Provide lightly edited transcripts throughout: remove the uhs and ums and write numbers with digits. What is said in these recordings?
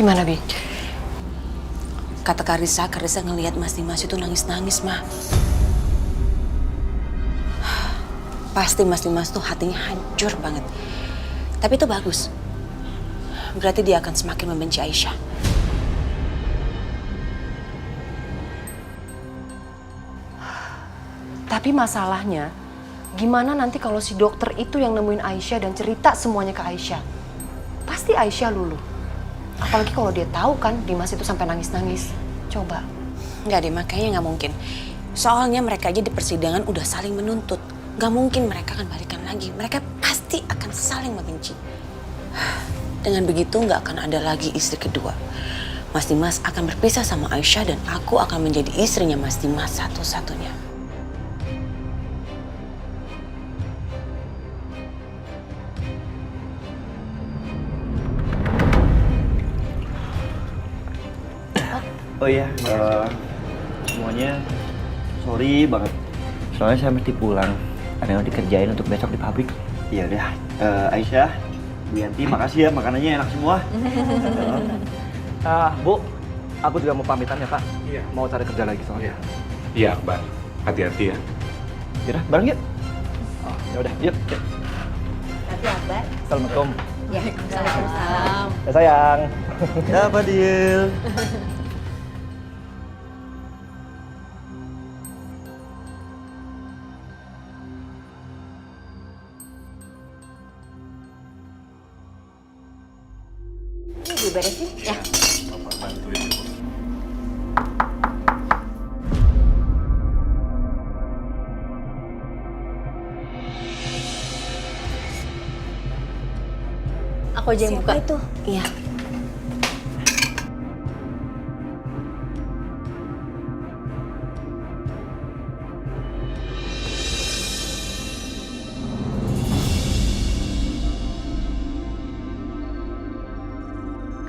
Gimana, Bi? Kata Karissa ngelihat Mas Dimas itu nangis-nangis, Ma. Pasti Mas Dimas tuh hatinya hancur banget. Tapi itu bagus. Berarti dia akan semakin membenci Aisyah. Tapi masalahnya, gimana nanti kalau si dokter itu yang nemuin Aisyah dan cerita semuanya ke Aisyah? Pasti Aisyah luluh. Apalagi kalau dia tahu kan Dimas itu sampai nangis-nangis. Coba. Nggak deh, makanya nggak mungkin. Soalnya mereka aja di persidangan udah saling menuntut. Nggak mungkin mereka akan balikan lagi. Mereka pasti akan saling membenci. Dengan begitu nggak akan ada lagi istri kedua. Mas Dimas akan berpisah sama Aisyah dan aku akan menjadi istrinya Mas Dimas satu-satunya. Oh iya, semuanya sorry banget. Soalnya saya mesti pulang. Ada yang dikerjain untuk besok di pabrik. Iya udah, Aisyah, Bu Yanti, makasih ya makanannya enak semua. Bu, aku juga mau pamitan ya Pak. Iya. Mau cari kerja lagi soalnya. Iya, Mbak. Hati-hati ya. Yaudah, bareng yuk. Oh, ya udah, yuk. Nanti Abah. Assalamualaikum. Ya, Waalaikumsalam. Ya sayang. Ya Fadil. Ini diberesin? Ya. Aku aja yang buka. Itu? Iya.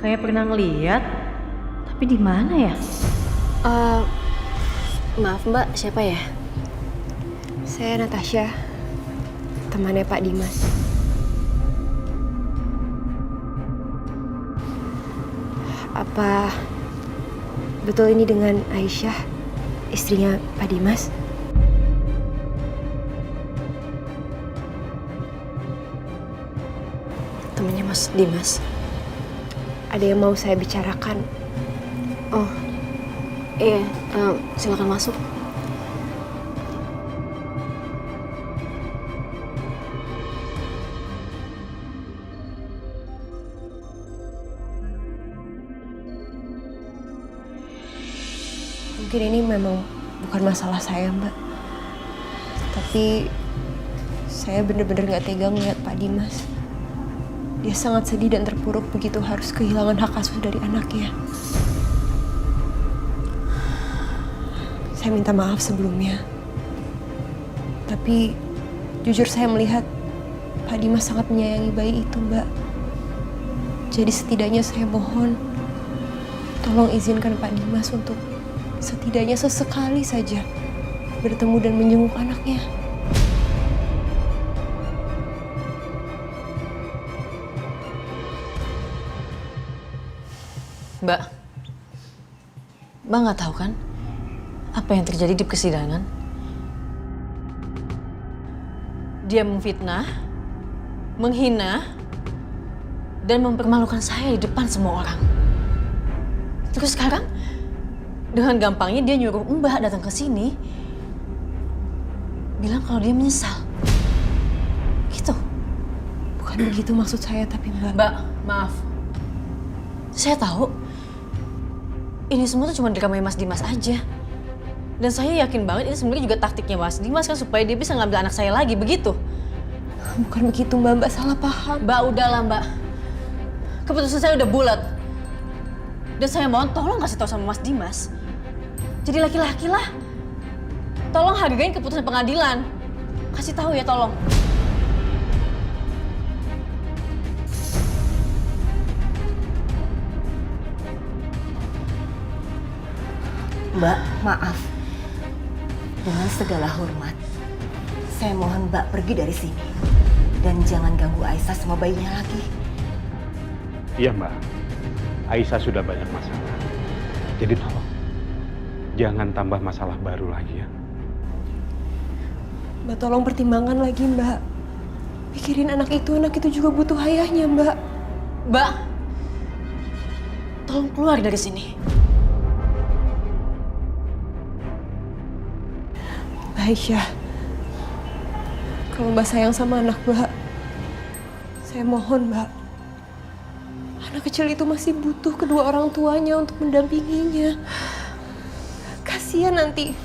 Kayak pernah ngeliat, tapi di mana ya? Maaf Mbak, siapa ya? Saya Natasha, temannya Pak Dimas. Apa betul ini dengan Aisyah, istrinya Pak Dimas? Temennya Mas Dimas. Ada yang mau saya bicarakan. Oh, iya. Silakan masuk. Mungkin ini memang bukan masalah saya, Mbak. Tapi saya bener-bener gak tega ngeliat Pak Dimas. Dia sangat sedih dan terpuruk begitu harus kehilangan hak asuh dari anaknya. Saya minta maaf sebelumnya. Tapi jujur saya melihat Pak Dimas sangat menyayangi bayi itu, Mbak. Jadi setidaknya saya mohon, tolong izinkan Pak Dimas untuk setidaknya sesekali saja bertemu dan menjenguk anaknya. Mbak nggak tahu kan apa yang terjadi di persidangan? Dia memfitnah, menghina, dan mempermalukan saya di depan semua orang. Terus sekarang, dengan gampangnya dia nyuruh Mbak datang ke sini, bilang kalau dia menyesal. Gitu. Bukan begitu maksud saya, tapi Mbak... Mbak, maaf. Saya tahu ini semua tuh cuma dramanya Mas Dimas aja. Dan saya yakin banget ini sebenarnya juga taktiknya Mas Dimas kan supaya dia bisa ngambil anak saya lagi, begitu? Bukan begitu Mbak, Mbak salah paham. Mbak, udahlah Mbak. Keputusan saya udah bulat. Dan saya mohon tolong kasih tahu sama Mas Dimas. Jadi laki-laki lah. Tolong hargain keputusan pengadilan. Kasih tahu ya, tolong. Mbak, maaf. Dengan segala hormat, saya mohon Mbak pergi dari sini. Dan jangan ganggu Aisyah sama bayinya lagi. Iya, Mbak. Aisyah sudah banyak masalah. Jadi tolong, jangan tambah masalah baru lagi ya. Mbak tolong pertimbangkan lagi, Mbak. Pikirin anak itu juga butuh ayahnya, Mbak. Mbak, tolong keluar dari sini. Mbak Aisyah, kalau Mbak sayang sama anak Mbak, saya mohon, Mbak. Anak kecil itu masih butuh kedua orang tuanya untuk mendampinginya. Kasihan nanti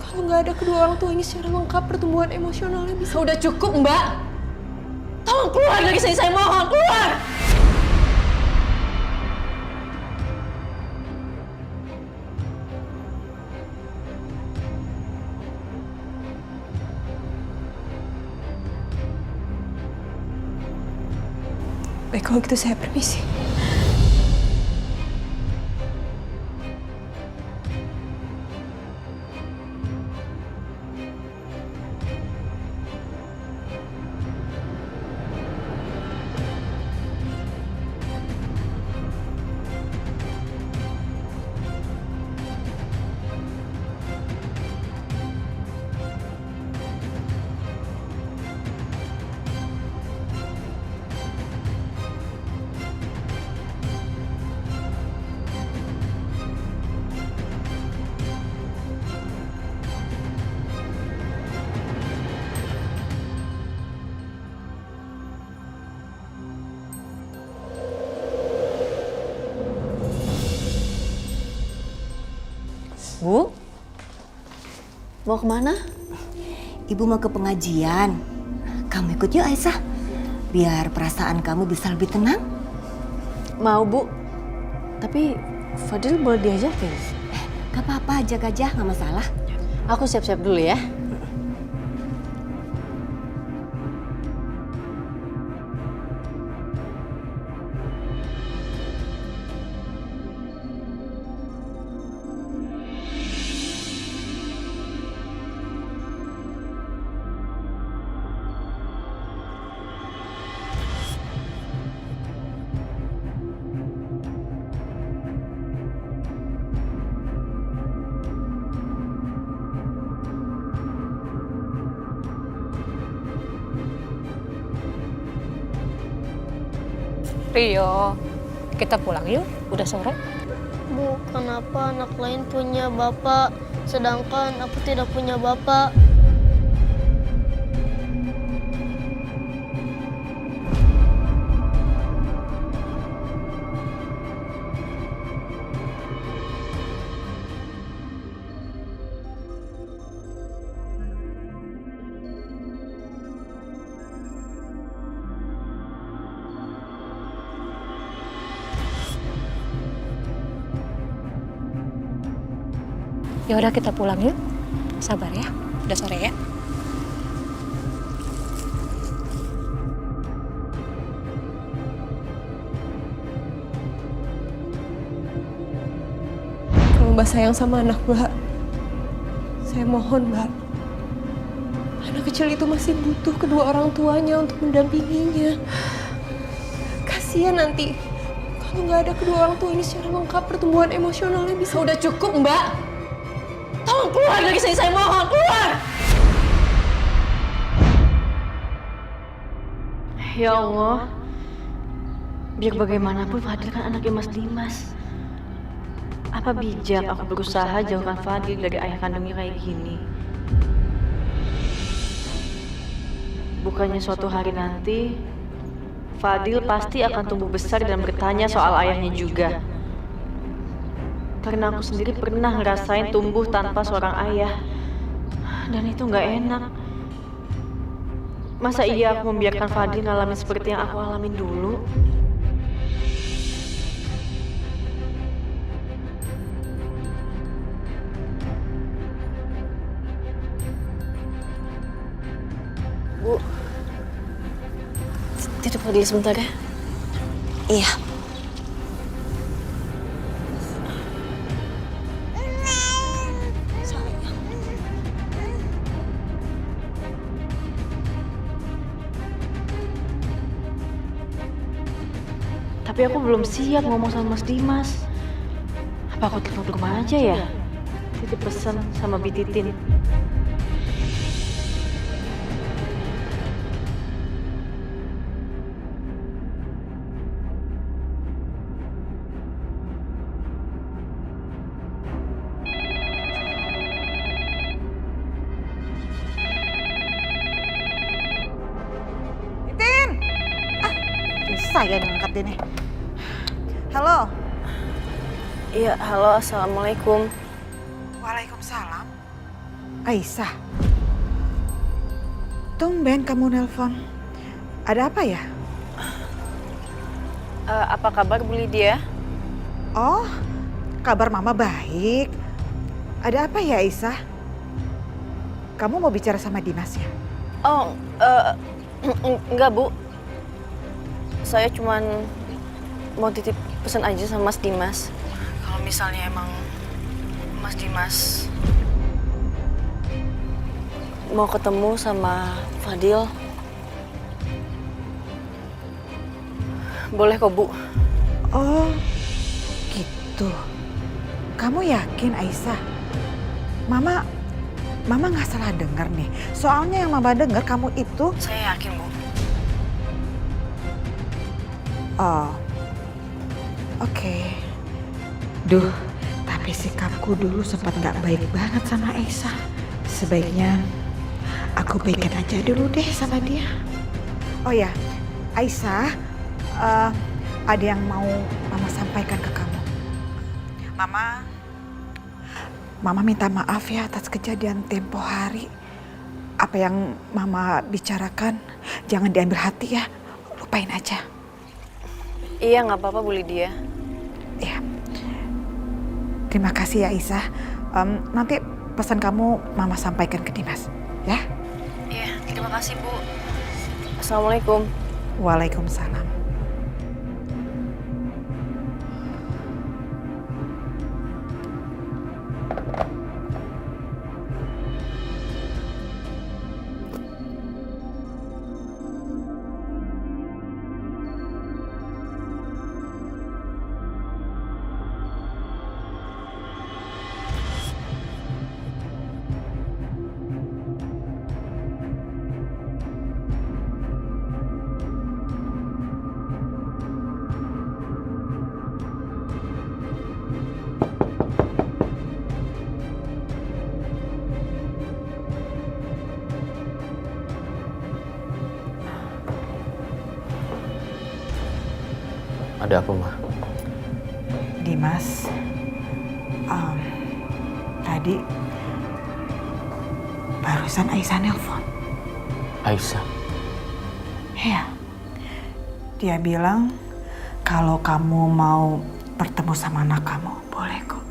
kalau nggak ada kedua orang tuanya secara lengkap, pertumbuhan emosionalnya bisa... Udah cukup, Mbak. Tolong keluar dari sini, saya mohon, keluar! Baik, kalau gitu saya permisi. Bu, mau kemana? Ibu mau ke pengajian. Kamu ikut yuk Aisyah. Biar perasaan kamu bisa lebih tenang. Mau, Bu. Tapi Fadil boleh diajakin? Gak apa-apa, ajak aja, gak masalah. Aku siap-siap dulu ya. Rio, kita pulang yuk. Udah sore. Bu, kenapa anak lain punya bapak, sedangkan aku tidak punya bapak? Ya udah kita pulang yuk. Sabar ya. Udah sore ya. Kalau Mbak sayang sama anak Mbak, saya mohon, Mbak. Anak kecil itu masih butuh kedua orang tuanya untuk mendampinginya. Kasihan nanti kalau nggak ada kedua orang tua ini secara lengkap, pertumbuhan emosionalnya bisa... Udah cukup, Mbak. Tolong keluar dari sini, saya mohon, keluar! Ya Allah, biar bagaimanapun Fadil kan anaknya Mas Dimas. Apa bijak aku berusaha jauhkan Fadil dari ayah kandungnya kayak gini? Bukannya suatu hari nanti, Fadil pasti akan tumbuh besar dan bertanya soal ayahnya juga. Karena aku sendiri pernah ngerasain tumbuh tanpa seorang ayah. Dan itu nggak enak. Masa iya aku membiarkan Fadil ngalamin seperti yang aku alamin dulu? Bu, tidur Fadil sebentar ya. Iya. Tapi aku belum siap ngomong sama Mas Dimas. Apa aku telepon ke rumah aja ya? Titip pesan sama Bi Titin. Saya yang ngangkat deh nih. Halo. Iya, halo, assalamualaikum. Waalaikumsalam. Aisyah. Tumben kamu nelpon. Ada apa ya? Apa kabar Bu Lydia? Oh, kabar mama baik. Ada apa ya Aisyah? Kamu mau bicara sama Dimas ya? Oh, enggak Bu. Saya cuman mau titip pesan aja sama Mas Dimas. Kalau misalnya emang Mas Dimas mau ketemu sama Fadil, boleh kok Bu. Oh, gitu. Kamu yakin Aisyah? Mama nggak salah dengar nih. Soalnya yang mama dengar kamu itu. Saya yakin Bu. Oh, oke. Duh, tapi sikapku dulu sempat nggak baik banget sama Aisyah. Sebaiknya aku baikin aja dulu deh sama dia. Oh ya, Aisyah, ada yang mau mama sampaikan ke kamu. Mama minta maaf ya atas kejadian tempo hari. Apa yang mama bicarakan jangan diambil hati ya, lupain aja. Iya, nggak apa-apa Bu Lydia. Ya, terima kasih ya Aisyah. Nanti pesan kamu mama sampaikan ke Dimas, ya? Iya, terima kasih Bu. Assalamualaikum. Waalaikumsalam. Ada apa, Ma? Dimas, tadi barusan Aisyah nelpon. Aisyah? Ya, dia bilang kalau kamu mau bertemu sama anak kamu, boleh kok.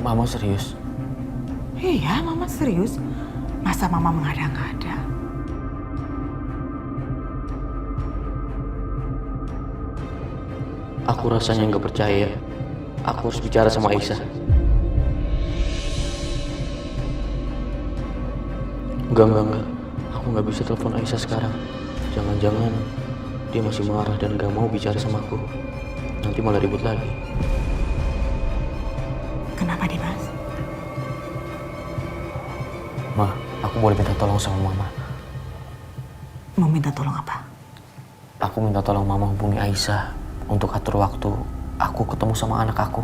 Mama serius? Iya, mama serius. Masa mama mengada-ngada? Aku rasanya nggak percaya. Aku harus bicara sama Aisyah. Enggak. Aku nggak bisa telepon Aisyah sekarang. Jangan-jangan dia masih marah dan nggak mau bicara sama aku. Nanti malah ribut lagi. Kenapa, Dimas? Ma, aku boleh minta tolong sama Mama. Mau minta tolong apa? Aku minta tolong Mama hubungi Aisyah untuk atur waktu aku ketemu sama anak aku.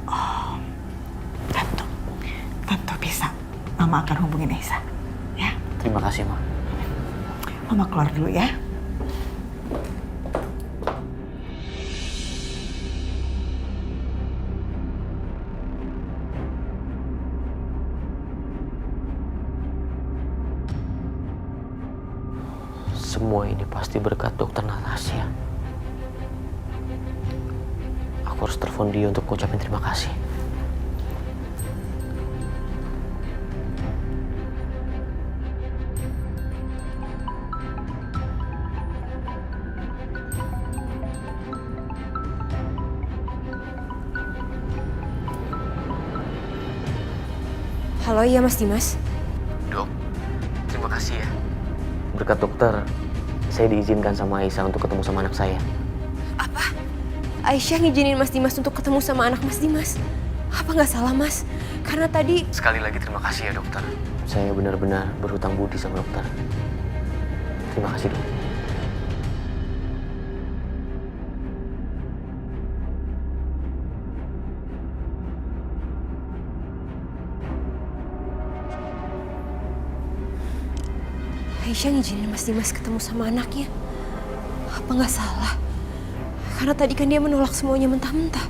Oh, tentu bisa. Mama akan hubungin Aisyah, ya. Terima kasih, Ma. Mama keluar dulu ya. Semua ini pasti berkat Dokter Natasha. Aku harus telepon dia untuk ucapin terima kasih. Halo, iya Mas Dimas. Dok, terima kasih ya. Berkat dokter, saya diizinkan sama Aisyah untuk ketemu sama anak saya. Apa? Aisyah ngizinin Mas Dimas untuk ketemu sama anak Mas Dimas? Apa nggak salah, Mas? Karena tadi... Sekali lagi terima kasih ya dokter. Saya benar-benar berhutang budi sama dokter. Terima kasih dok. Aisyah ngizinin Mas Dimas ketemu sama anaknya. Apa nggak salah? Karena tadi kan dia menolak semuanya mentah-mentah.